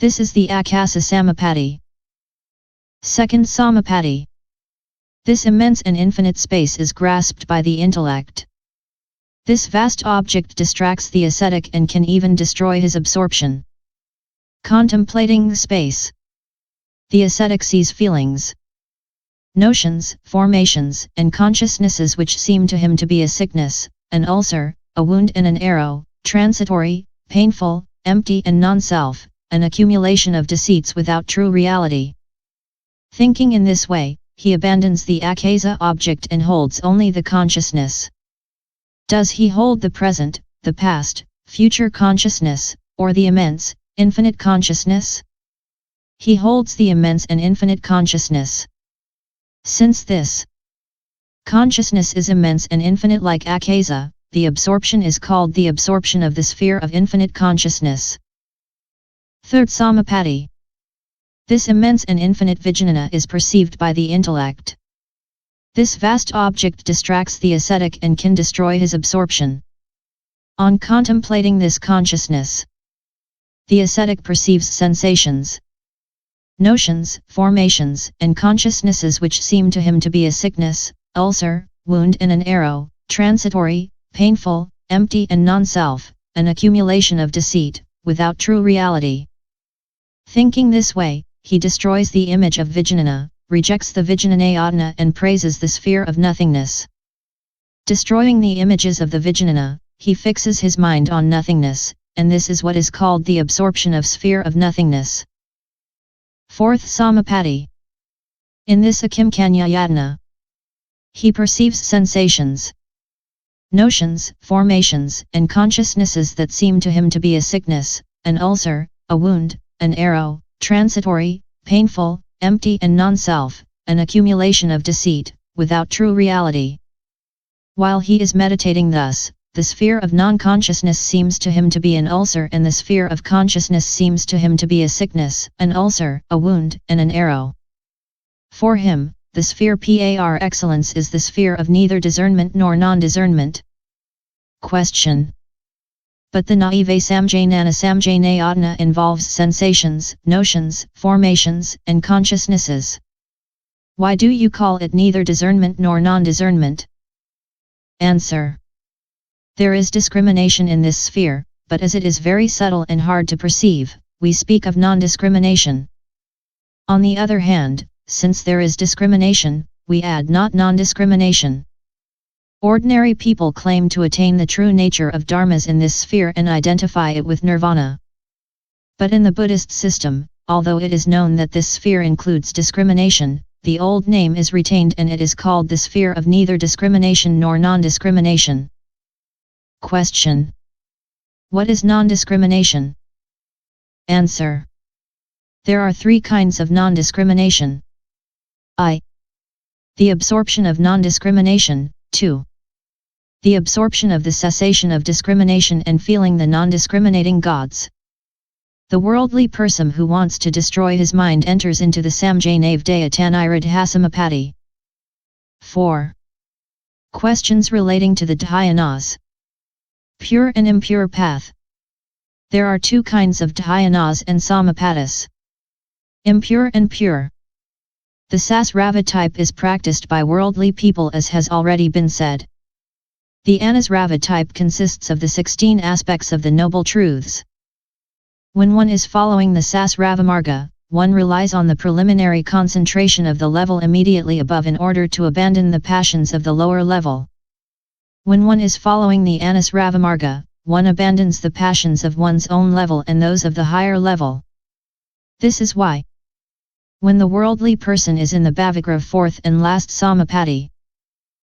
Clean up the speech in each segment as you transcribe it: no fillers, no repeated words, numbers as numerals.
This is the Akasa Samapatti. Second Samapatti. This immense and infinite space is grasped by the intellect. This vast object distracts the ascetic and can even destroy his absorption. Contemplating the space, the ascetic sees feelings, notions, formations, and consciousnesses which seem to him to be a sickness, an ulcer, a wound and an arrow, transitory, painful, empty and non-self, an accumulation of deceits without true reality. Thinking in this way, he abandons the akasa object and holds only the consciousness. Does he hold the present, the past, future consciousness, or the immense, infinite consciousness? He holds the immense and infinite consciousness. Since this consciousness is immense and infinite like akasa, the absorption is called the absorption of the sphere of infinite consciousness. Third Samapatti. This immense and infinite vijnana is perceived by the intellect. This vast object distracts the ascetic and can destroy his absorption. On contemplating this consciousness, the ascetic perceives sensations, notions, formations, and consciousnesses which seem to him to be a sickness, ulcer, wound and an arrow, transitory, painful, empty and non-self, an accumulation of deceit, without true reality. Thinking this way, he destroys the image of vijnana, rejects the vijnanayatana and praises the sphere of nothingness. Destroying the images of the vijnana, he fixes his mind on nothingness, and this is what is called the absorption of sphere of nothingness. Fourth Samapatti. In this akimkanyayatana, he perceives sensations, notions, formations, and consciousnesses that seem to him to be a sickness, an ulcer, a wound, an arrow, transitory, painful, empty and non-self, an accumulation of deceit, without true reality. While he is meditating thus, the sphere of non-consciousness seems to him to be an ulcer and the sphere of consciousness seems to him to be a sickness, an ulcer, a wound, and an arrow. For him, the sphere par excellence is the sphere of neither discernment nor non-discernment. Question. But the naive samjnana samjnayatana involves sensations, notions, formations, and consciousnesses. Why do you call it neither discernment nor non-discernment? Answer. There is discrimination in this sphere, but as it is very subtle and hard to perceive, we speak of non-discrimination. On the other hand, since there is discrimination, we add not non-discrimination. Ordinary people claim to attain the true nature of dharmas in this sphere and identify it with nirvana. But in the Buddhist system, although it is known that this sphere includes discrimination, the old name is retained and it is called the sphere of neither discrimination nor non-discrimination. Question. What is non-discrimination? Answer. There are three kinds of non-discrimination. I. The absorption of non-discrimination. 2. The absorption of the cessation of discrimination and feeling the non-discriminating gods. The worldly person who wants to destroy his mind enters into the samjnavdaya tanirad 4. Questions relating to the dhyanas. Pure and impure path. There are two kinds of dhyanas and samapattis. Impure and pure. The sasrava type is practiced by worldly people as has already been said. The anasrava type consists of the 16 aspects of the Noble Truths. When one is following the sasravamarga, one relies on the preliminary concentration of the level immediately above in order to abandon the passions of the lower level. When one is following the anasravamarga, one abandons the passions of one's own level and those of the higher level. This is why, when the worldly person is in the bhavigra fourth and last samapatti,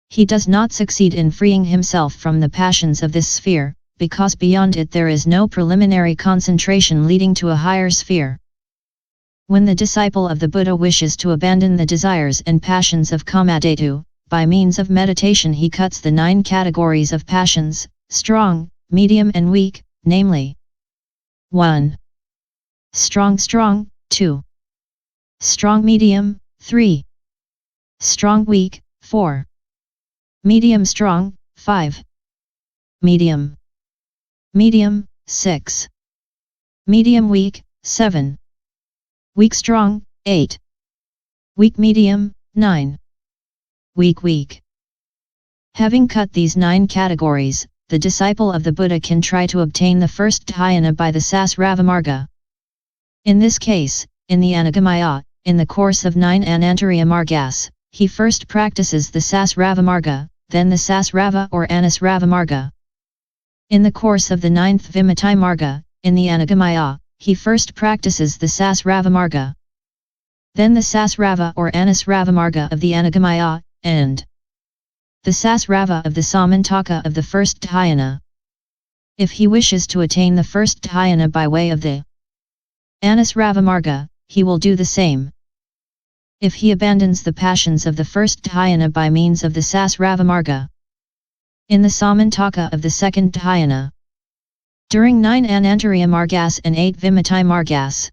he does not succeed in freeing himself from the passions of this sphere, because beyond it there is no preliminary concentration leading to a higher sphere. When the disciple of the Buddha wishes to abandon the desires and passions of kamadhatu, by means of meditation he cuts the 9 categories of passions, strong, medium and weak, namely 1. Strong 2. Strong medium, 3. Strong weak, 4. Medium strong, 5. Medium 6. Medium weak, 7. Weak strong, 8. Weak medium, 9. Weak. Having cut these 9 categories, the disciple of the Buddha can try to obtain the first dhyana by the sasravamarga. In this case, in the anagamaya, in the course of 9 anantaryamargas, he first practices the sasravamarga, then the sasrava or anasravamarga. In the course of the 9th vimuktimarga, in the anagamaya, he first practices the sasravamarga, then the sasrava or anasravamarga of the anagamaya, and the sasrava of the samantaka of the first dhyana. If he wishes to attain the first dhyana by way of the anasravamarga, he will do the same. If he abandons the passions of the first dhyana by means of the sasravamarga, in the samantaka of the second dhyana, during 9 anantaryamargas and 8 vimuktimargas,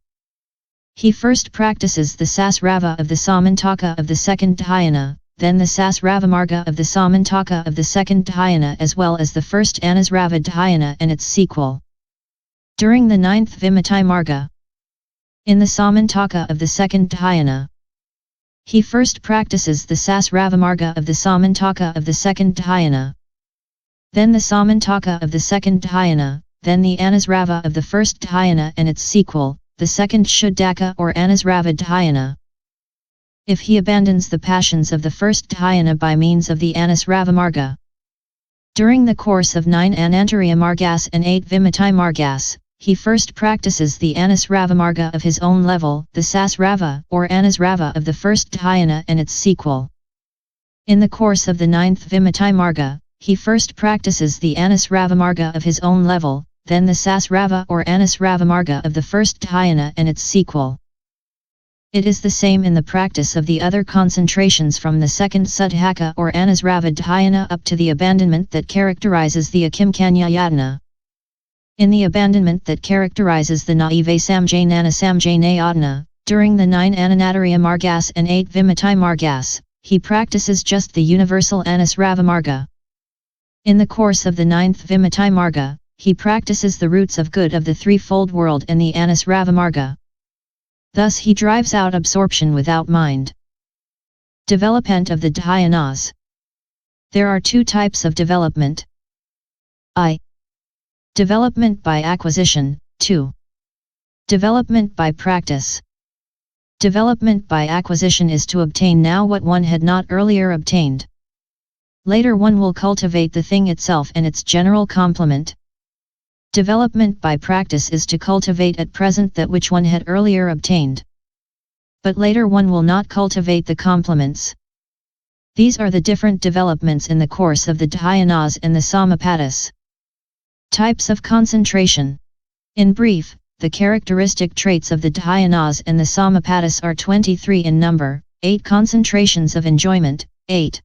he first practices the sasrava of the samantaka of the second dhyana, then the sasravamarga of the samantaka of the second dhyana as well as the first anasrava dhyana and its sequel. During the 9th vimuktimarga, in the samantaka of the second dhyana, he first practices the sasravamarga of the samantaka of the second dhyana, then the samantaka of the second dhyana, then the anasrava of the first dhyana and its sequel, the second shuddhaka or anasrava dhyana. If he abandons the passions of the first dhyana by means of the anasravamarga, during the course of 9 anantaryamargas and 8 vimuktimargas, he first practices the anasravamarga of his own level, the sasrava or anasrava of the first dhyana and its sequel. In the course of the 9th vimuktimarga, he first practices the anasravamarga of his own level, then the sasrava or anasravamarga of the first dhyana and its sequel. It is the same in the practice of the other concentrations from the second shuddhaka or anasrava dhyana up to the abandonment that characterizes the akimkanyayatana. In the abandonment that characterizes the naive samjnana samjnayatana, during the 9 anantaryamargas and 8 vimuktimargas, he practices just the universal anasravamarga. In the course of the 9th vimuktimarga, he practices the roots of good of the threefold world and the anasravamarga. Thus he drives out absorption without mind. Development of the dhyanas. There are 2 types of development. I. Development by acquisition, 2. Development by practice. Development by acquisition is to obtain now what one had not earlier obtained. Later one will cultivate the thing itself and its general complement. Development by practice is to cultivate at present that which one had earlier obtained. But later one will not cultivate the complements. These are the different developments in the course of the dhyanas and the samapatis. Types of concentration. In brief, the characteristic traits of the dhyanas and the samapatis are 23 in number, 8 concentrations of enjoyment, 8